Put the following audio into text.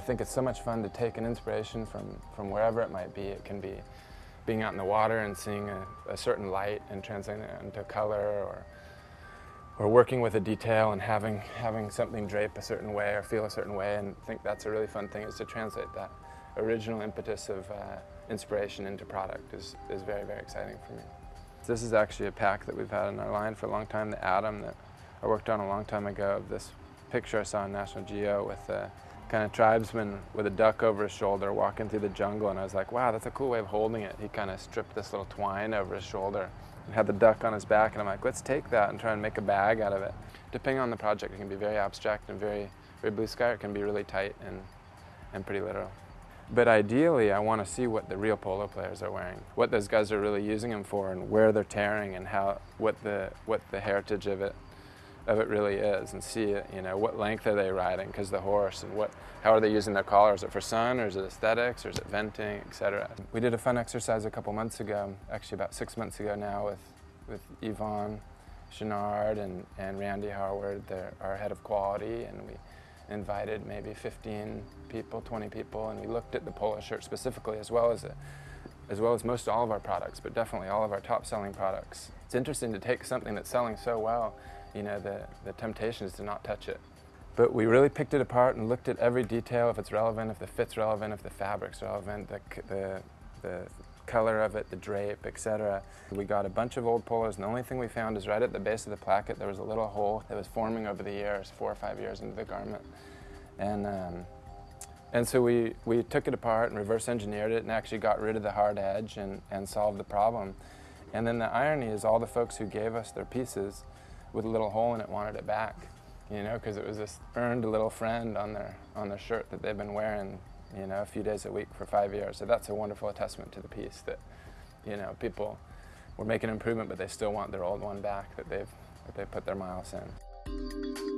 think it's so much fun to take an inspiration from wherever it might be. It can be being out in the water and seeing a certain light and translating it into color, or working with a detail and having something drape a certain way or feel a certain way. And I think that's a really fun thing, is to translate that original impetus of inspiration into product is very, very exciting for me. This is actually a pack that we've had in our line for a long time, the Atom, that I worked on a long time ago, of this picture I saw on National Geo with a kind of tribesman with a duck over his shoulder walking through the jungle, and I was like, wow, that's a cool way of holding it. He kind of stripped this little twine over his shoulder and had the duck on his back, and I'm like, let's take that and try and make a bag out of it. Depending on the project, it can be very abstract and very, very blue sky, or it can be really tight and pretty literal. But ideally, I want to see what the real polo players are wearing, what those guys are really using them for, and where they're tearing, and what the heritage of it really is, and see it, what length are they riding because the horse, and how are they using their collar? Is it for sun, or is it aesthetics, or is it venting, etc. We did a fun exercise a couple months ago, actually about 6 months ago now, with Yvonne Chenard and Randy Harward, our head of quality, and we invited maybe 15 people, 20 people, and we looked at the polo shirt specifically, as well as most all of our products, but definitely all of our top-selling products. It's interesting to take something that's selling so well, the temptation is to not touch it. But we really picked it apart and looked at every detail, if it's relevant, if the fit's relevant, if the fabric's relevant, the color of it, the drape, etc. We got a bunch of old polos, and the only thing we found is right at the base of the placket there was a little hole that was forming over the years, 4 or 5 years into the garment. And so we took it apart and reverse engineered it and actually got rid of the hard edge and solved the problem. And then the irony is, all the folks who gave us their pieces with a little hole in it wanted it back, because it was this earned little friend on their shirt that they've been wearing a few days a week for 5 years. So that's a wonderful testament to the piece, that people were making an improvement, but they still want their old one back that they've put their miles in.